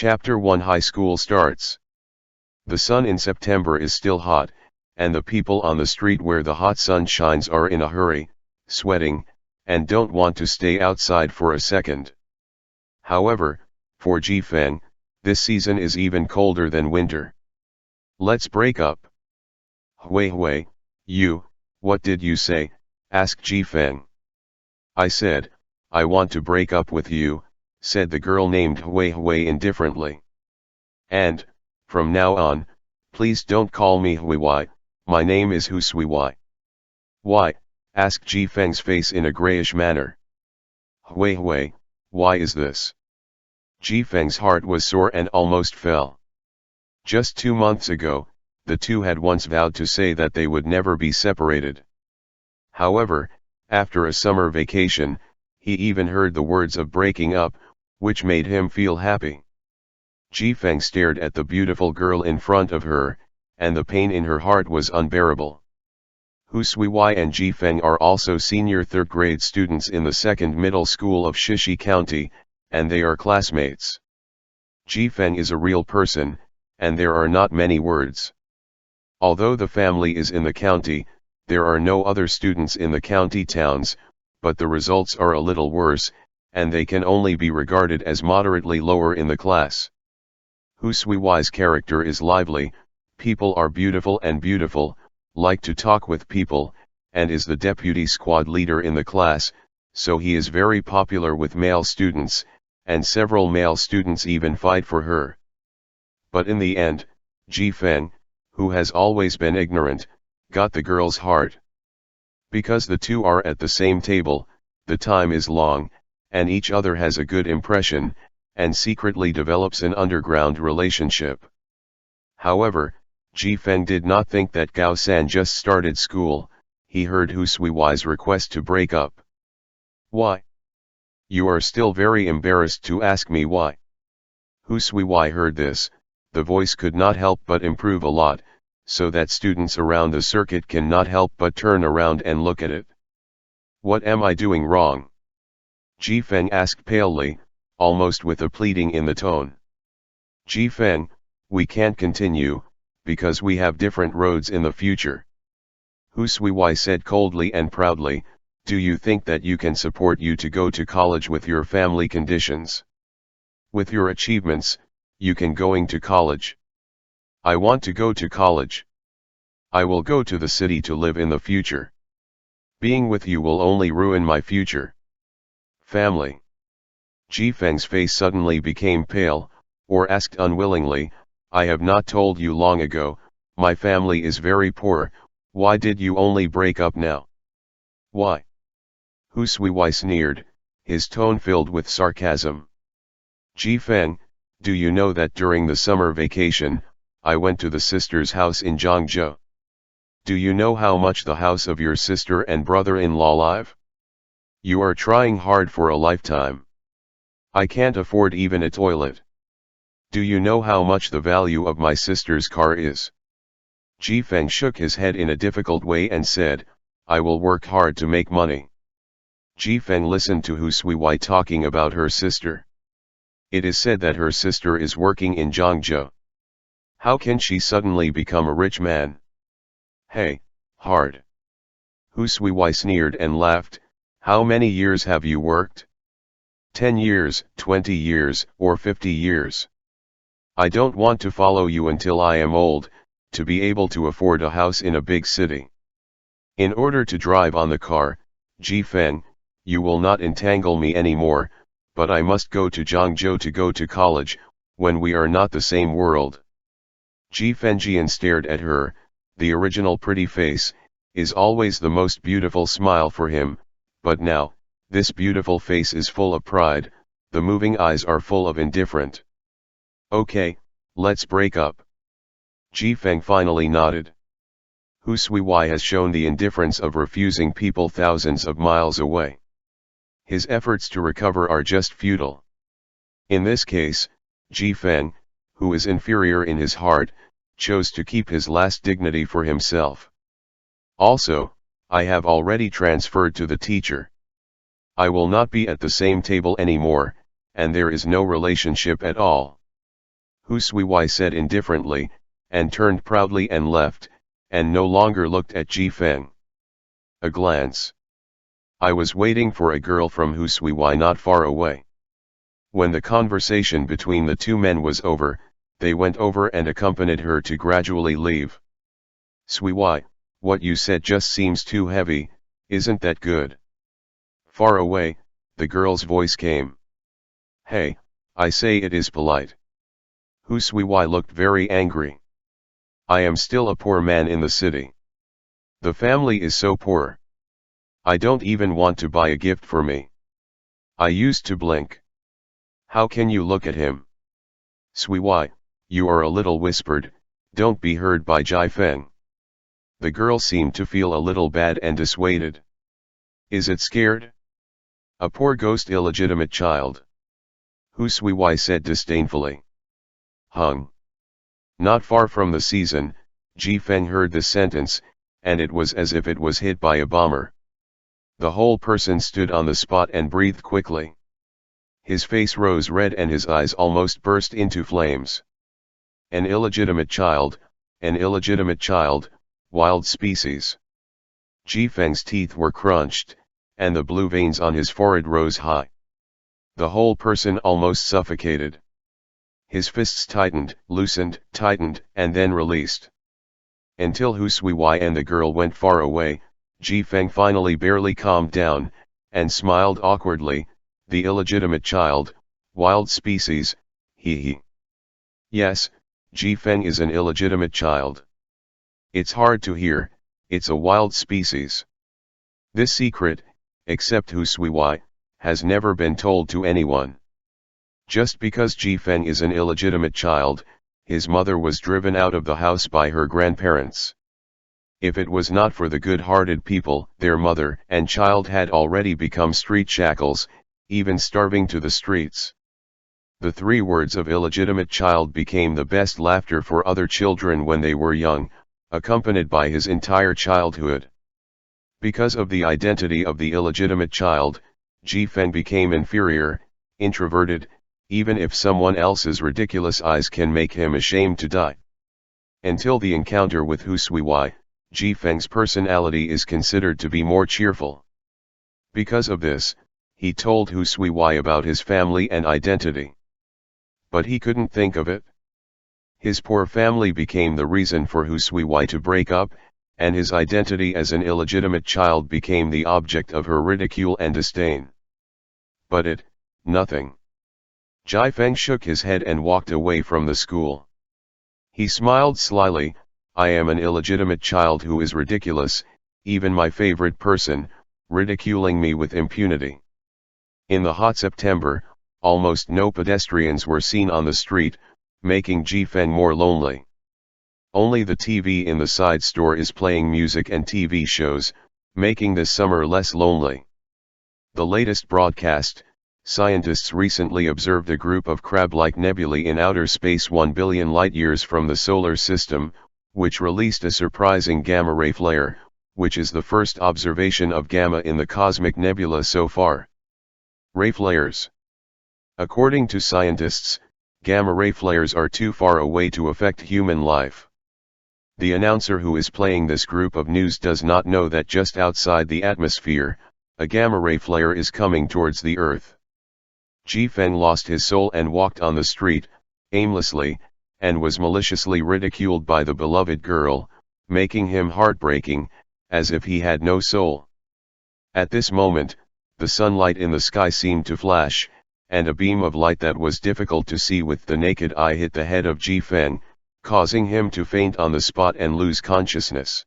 Chapter 1 High School starts. The sun in September is still hot, and the people on the street where the hot sun shines are in a hurry, sweating, and don't want to stay outside for a second. However, for Jifeng, this season is even colder than winter. Let's break up. Hui, you, what did you say? Asked Jifeng. I said, I want to break up with you, said the girl named Hui indifferently. And, from now on, please don't call me Hui, my name is Hu Sui. Why? Asked Jifeng's face in a grayish manner. Hui, why is this? Jifeng's heart was sore and almost fell. Just 2 months ago, the two had once vowed to say that they would never be separated. However, after a summer vacation, he even heard the words of breaking up, which made him feel happy. Jifeng stared at the beautiful girl in front of her, and the pain in her heart was unbearable. Hu Sui and Jifeng are also senior third-grade students in the second middle school of Shishi County, and they are classmates. Jifeng is a real person, and there are not many words. Although the family is in the county, there are no other students in the county towns, but the results are a little worse, and they can only be regarded as moderately lower in the class. Hu Sui's character is lively, people are beautiful, like to talk with people, and is the deputy squad leader in the class, so he is very popular with male students, and several male students even fight for her. But in the end, Jifeng, who has always been ignorant, got the girl's heart. Because the two are at the same table, the time is long, and each other has a good impression, and secretly develops an underground relationship. However, Jifeng did not think that Gao San just started school. He heard Hu Sui's request to break up. Why? You are still very embarrassed to ask me why. Hu Sui heard this, the voice could not help but improve a lot, so that students around the circuit cannot help but turn around and look at it. What am I doing wrong? Jifeng asked palely, almost with a pleading in the tone. Jifeng, we can't continue, because we have different roads in the future. Hu Sui said coldly and proudly, do you think that you can support you to go to college with your family conditions? With your achievements, you can going to college. I want to go to college. I will go to the city to live in the future. Being with you will only ruin my future. Family. Jifeng's face suddenly became pale, or asked unwillingly, I have not told you long ago, my family is very poor, why did you only break up now? Why? Hu Sui sneered, his tone filled with sarcasm. Jifeng, do you know that during the summer vacation, I went to the sister's house in Zhangzhou? Do you know how much the house of your sister and brother-in-law live? You are trying hard for a lifetime. I can't afford even a toilet. Do you know how much the value of my sister's car is? Jifeng shook his head in a difficult way and said, I will work hard to make money. Jifeng listened to Hu Sui talking about her sister. It is said that her sister is working in Zhangzhou. How can she suddenly become a rich man? Hey, hard. Hu Sui sneered and laughed, how many years have you worked? 10 years, 20 years, or 50 years? I don't want to follow you until I am old, to be able to afford a house in a big city. In order to drive on the car, Jifeng, you will not entangle me anymore, but I must go to Zhangzhou to go to college, when we are not the same world. Jifeng stared at her, the original pretty face, is always the most beautiful smile for him, but now, this beautiful face is full of pride, the moving eyes are full of indifferent. Okay, let's break up. Jifeng finally nodded. Hu Sui has shown the indifference of refusing people thousands of miles away. His efforts to recover are just futile. In this case, Jifeng, who is inferior in his heart, chose to keep his last dignity for himself. Also, I have already transferred to the teacher. I will not be at the same table anymore, and there is no relationship at all. Hu Suiwei said indifferently, and turned proudly and left, and no longer looked at Ji Feng. A glance. I was waiting for a girl from Hu Suiwei not far away. When the conversation between the two men was over, they went over and accompanied her to gradually leave. Suiwei, what you said just seems too heavy, isn't that good? Far away, the girl's voice came. Hey, I say it is polite. Hu Suiwei looked very angry. I am still a poor man in the city. The family is so poor. I don't even want to buy a gift for me. I used to blink. How can you look at him? Suiwei, you are a little whispered, don't be heard by Ji Feng. The girl seemed to feel a little bad and dissuaded. Is it scared? A poor ghost illegitimate child. Hu Suiwei said disdainfully. Hung. Not far from the season, Ji Feng heard this sentence, and it was as if it was hit by a bomber. The whole person stood on the spot and breathed quickly. His face rose red and his eyes almost burst into flames. An illegitimate child, wild species. Ji Feng's teeth were crunched, and the blue veins on his forehead rose high. The whole person almost suffocated. His fists tightened, loosened, tightened, and then released. Until Hu Suiwei and the girl went far away, Ji Feng finally barely calmed down, and smiled awkwardly. The illegitimate child, wild species, he. Yes, Ji Feng is an illegitimate child. It's hard to hear, it's a wild species. This secret, except Hu Suiwei, has never been told to anyone. Just because Ji Feng is an illegitimate child, his mother was driven out of the house by her grandparents. If it was not for the good-hearted people, their mother and child had already become street shackles, even starving to the streets. The 3 words of illegitimate child became the best laughter for other children when they were young, accompanied by his entire childhood. Because of the identity of the illegitimate child, Ji Feng became inferior, introverted, even if someone else's ridiculous eyes can make him ashamed to die. Until the encounter with Hu Suiwei, Ji Feng's personality is considered to be more cheerful. Because of this, he told Hu Suiwei about his family and identity. But he couldn't think of it. His poor family became the reason for Hu Suiwei to break up, and his identity as an illegitimate child became the object of her ridicule and disdain. But nothing. Ji Feng shook his head and walked away from the school. He smiled slyly. I am an illegitimate child who is ridiculous, even my favorite person, ridiculing me with impunity. In the hot September, almost no pedestrians were seen on the street, making Ji Feng more lonely. Only the TV in the side store is playing music and TV shows, making this summer less lonely. The latest broadcast, scientists recently observed a group of crab-like nebulae in outer space 1 billion light-years from the solar system, which released a surprising gamma-ray flare, which is the first observation of gamma in the cosmic nebula so far. Ray flares. According to scientists, gamma-ray flares are too far away to affect human life. The announcer who is playing this group of news does not know that just outside the atmosphere, a gamma-ray flare is coming towards the Earth. Ji Feng lost his soul and walked on the street, aimlessly, and was maliciously ridiculed by the beloved girl, making him heartbreaking, as if he had no soul. At this moment, the sunlight in the sky seemed to flash, and a beam of light that was difficult to see with the naked eye hit the head of Ji Feng, causing him to faint on the spot and lose consciousness.